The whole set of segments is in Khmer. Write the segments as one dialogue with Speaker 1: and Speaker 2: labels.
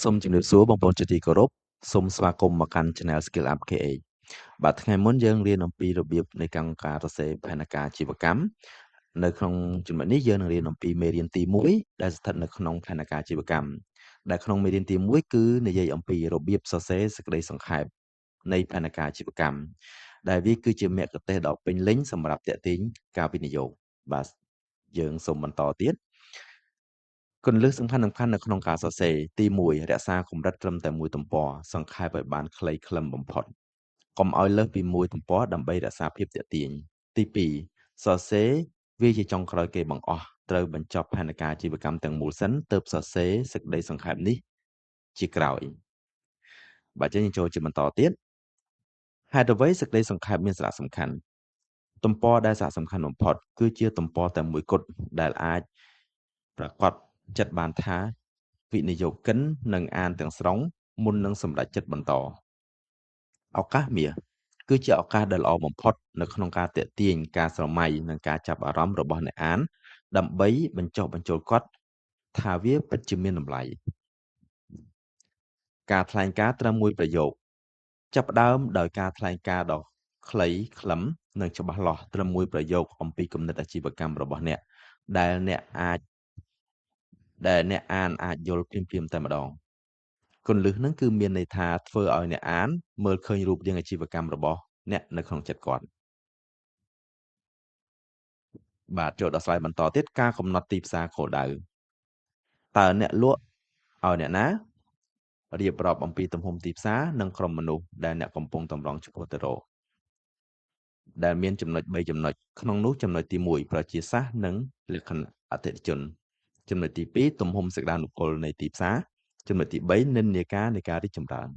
Speaker 1: សូមជំរាបសួរបងប្អូនជាទីគោរពសូមស្វាគមន៍មកកាន់ Channel Skill Up KA បាទថ្ងៃមុនយើងរៀនអំពីរបៀបនៃការសរសេរផែនការអាជីវកម្មនៅក្នុងចំណុចនេះយើងនឹងរៀនអំពីមេរៀនទី1ដែលស្ថិតនៅក្នុងផែនការអាជីវកម្មដែលក្នុងមេរៀនទី1គឺនិយាយអំពីរបៀបសរសេរសេចក្តីសង្ខេបនៃផែនការអាជីវកម្មដែលវាគឺជាមគ្គុទ្ទេសក៍ដ៏ពេញលេញសម្រាប់ទាក់ទាញការវិនិយោគបាទយើងសូមបន្តទៀតគន្លឹះសំខាន់ៗនៅក្នុងការសរសេរទី1រក្សាកម្រិតត្រឹមតែមួយទំព័រសង្ខេបឲ្យបានខ្លីខ្លឹមបំផុតកុំឲ្យលើសពីមួយទំព័រដើម្បីរក្សាភាពទាក់ទាញទី2សរសេរវាជាចុងក្រោយគេបង្អស់ត្រូវបញ្ចប់ផែនការអាជីវកម្មទាំងមូលសិនទើបសរសេរសេចក្តីសង្ខេបនេះជាក្រោយបាទយើងចូលជាបន្តទៀតហេតុអ្វីសេចក្តីសង្ខេបមានសារៈសំខាន់ទំព័រដែលសារៈសំខាន់បំផុតគឺជាទំព័រតែមួយគត់ដែលអាចប្រកាសចិត្តបានថាវិនិយោគិននឹងអានទាំងស្រុងមុននឹងសម្រេចចិត្តបន្តឱកាសមាសគឺជាឱកាសដែលល្អបំផុតនៅក្នុងការទាក់ទាញការស្រមៃនិងការចាប់អារម្មណ៍របស់អ្នកអានដើម្បីបញ្ចុះបញ្ចូលគាត់ថាវាពិតជាមានតម្លៃការថ្លែងការណ៍ត្រឹមមួយប្រយោគចាប់ផ្ដើមដោយការថ្លែងការណ៍ដ៏ខ្លីខ្លឹមនិងច្បាស់លាស់ត្រឹមមួយប្រយោគអំពីគំនិតអាជីវកម្មរបស់អ្នកដែលអ្នកអានអាចយល់ភ្លាមៗតែម្ដងគន្លឹះហ្នឹងគឺមានន័យថាធ្វើឲ្យអ្នកអានមើលឃើញរូបរាងអាជីវកម្មរបស់អ្នកនៅក្នុងចិត្តគាត់បាទចូលដល់ slide បន្តទៀតការកំណត់ទីផ្សារគោលដៅតើអ្នកលក់ឲ្យអ្នកណារៀបរាប់អំពីទំហំទីផ្សារនិងក្រុមមនុស្សដែលអ្នកកំពុងតម្រង់ឆ្ពោះទៅរកដែលមានចំណុច3ចំណុចក្នុងនោះចំណុចទី1ប្រជាសាស្ត្រនិងលក្ខណៈអតិថិជនចំណុចទី2ទំហំសក្តានុពលនៃទីផ្សារចំណុចទី3និន្នាការនៃការរីកចម្រើន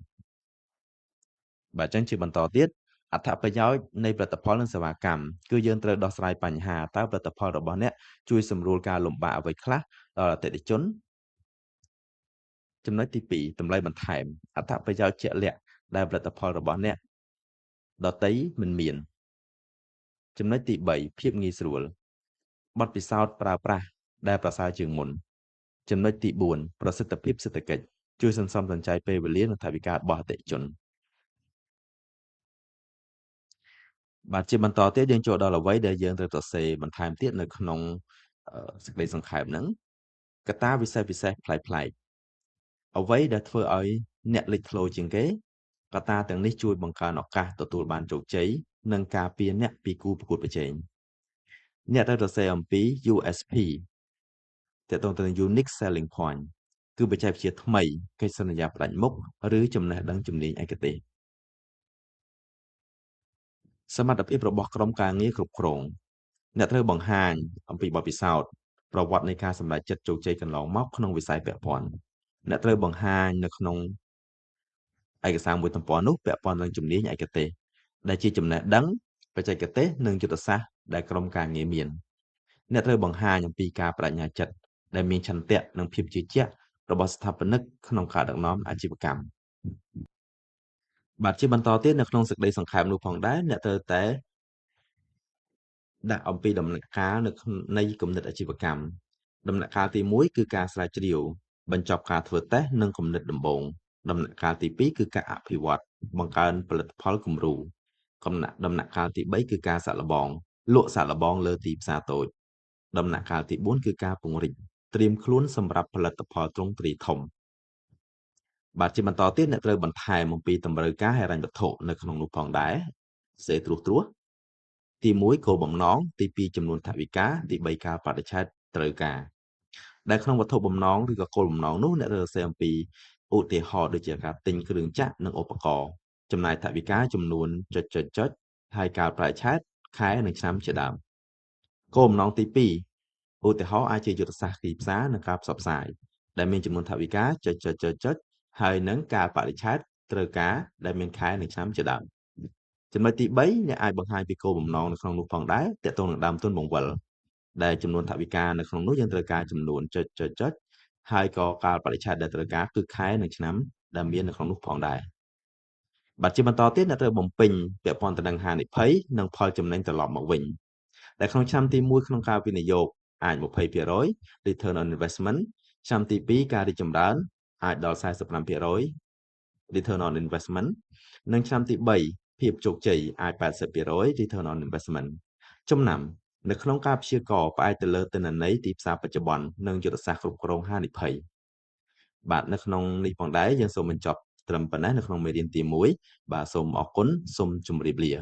Speaker 1: បាទអញ្ចឹងជាបន្តទៀតអត្ថប្រយោជន៍នៃផលិតផលនិងសេវាកម្មគឺយើងត្រូវដោះស្រាយបញ្ហាតើផលិតផលរបស់អ្នកជួយសម្រួលការលំបាកអ្វីខ្លះដល់អតិថិជនចំណុចទី2តម្លៃបន្ថែមអត្ថប្រយោជន៍ជាក់លាក់ដែលផលិតផលរបស់អ្នកដទៃមិនមានចំណុចទី3ភាពងាយស្រួលបទពិសោធន៍ប្រើប្រាស់ដែលប្រសើរជាងមុនចំណុចទី4ប្រសិទ្ធភាពសេដ្ឋកិច្ចជួយសន្សំសំចៃពេលវេលានិងថវិការបស់អតិថិជនបាទជាបន្តទៀតយើងចូលដល់អ្វីដែលយើងត្រូវសរសេរបន្ថែមទៀតនៅក្នុងសេចក្តីសង្ខេបហ្នឹងកត្តាពិសេសប្លែកៗអ្វីដែលធ្វើឲ្យអ្នកលេចធ្លោជាងគេកត្តាទាំងនេះជួយបង្កើនឱកាសទទួលបានជោគជ័យនិងការពារអ្នកពីគូប្រកួតប្រជែងអ្នកត្រូវសរសេរអំពី USP ទាក់ទងទៅនឹង Unique Selling Point គឺបច្ចេកវិទ្យាថ្មីកិច្ចសន្យាផ្ដាច់មុខឬចំណេះដឹងជំនាញឯកទេសសមត្ថភាពរបស់ក្រុមការងារគ្រប់គ្រងអ្នកត្រូវបង្ហាញអំពីបទពិសោធន៍ប្រវត្តិនៃការសម្រេចចិត្តជោគជ័យកន្លងមកក្នុងវិស័យពាក់ព័ន្ធអ្នកត្រូវបង្ហាញនៅក្នុងឯកសារមួយទំព័រនោះពាក់ព័ន្ធនឹងជំនាញឯកទេសដែលជាចំណេះដឹងបច្ចេកទេសនិងយុទ្ធសាស្ត្រដែលក្រុមការងារមានអ្នកត្រូវបង្ហាញអំពីការបដិញ្ញាចិត្តដែលមានឆន្ទៈនិងភាពជឿជាក់របស់ស្ថាបនិកក្នុងការដឹកនាំអាជីវកម្មបាទជាបន្តទៀតនៅក្នុងសេចក្តីសង្ខេបនោះផងដែរអ្នកត្រូវតែដាក់អំពីដំណាក់កាលនៃគំនិតអាជីវកម្មដំណាក់កាលទី1គឺការស្រាវជ្រាវបញ្ចប់ការធ្វើតេស្តនិងគំនិតដំបូងដំណាក់កាលទី2គឺការអភិវឌ្ឍបង្កើនផលិតផលគំរូដំណាក់កាលទី3គឺការសាកល្បងលក់សាកល្បងលើទីផ្សារតូចដំណាក់កាលទី4គឺការពង្រីកត្រៀមខ្លួនសម្រាប់ផលិតផលទ្រង់ទ្រាយធំបាទជាបន្តទៀតអ្នកត្រូវបន្ថែមអំពីតម្រូវការហិរញ្ញវត្ថុនៅក្នុងនោះផងដែរសេត្រួសទី1គោលបំណងទី2ចំនួនថវិកាទី3ការបដិឆេទត្រូវការដែលក្នុងវត្ថុបំណងឬក៏គោលបំណងនោះអ្នកត្រូវសរសេរអំពីឧទាហរណ៍ដូចជាការទិញគ្រឿងចក្រនិងឧបករណ៍ចំណាយថវិកាចំនួនចុចហើយការបដិឆេទខែនិងឆ្នាំជាដើមគោលបំណងទី2ឧទាហរណ៍អាចជាយុទ្ធសាស្ត្រទីផ្សារនិងការផ្សព្វផ្សាយដែលមានចំនួនថវិកាចុចហើយនឹងការបដិឆេទត្រូវការដែលមានខែនិងឆ្នាំជាដើមចំណុចទី3អ្នកអាចបង្ហាញពីគោលបំណងនៅក្នុងនោះផងដែរទាក់ទងនឹងដើមទុនបង្វិលដែលចំនួនថវិកានៅក្នុងនោះយើងត្រូវការចំនួនចុចហើយក៏ការបរិច្ឆេទដែលត្រូវការគឺខែនិងឆ្នាំដែលមាននៅក្នុងនោះផងដែរបាទជាបន្តទៀតអ្នកត្រូវបំពេញពាក់ព័ន្ធទៅនឹងហានិភ័យនិងផលចំណេញត្រឡប់មកវិញដែលក្នុងឆ្នាំទី1ក្នុងការវិនិយោគអាច20% return on investment ឆ្នាំទី2ការរីកចម្រើន អាចដល់45% return on investment និងឆ្នាំទី3ភាពជោគជ័យអាច80% return on investment ចំណាំនៅក្នុងការព្យាករណ៍ផ្អែកទៅលើទិន្នន័យទីផ្សារបច្ចុប្បន្ននិងយុទ្ធសាស្ត្រគ្រប់គ្រងហានិភ័យបាទនៅក្នុងនេះផងដែរយើងសូមបញ្ចប់ត្រឹមប៉ុណ្ណេះនៅក្នុងមេរៀនទី1បាទសូមអរគុណសូមជម្រាបលា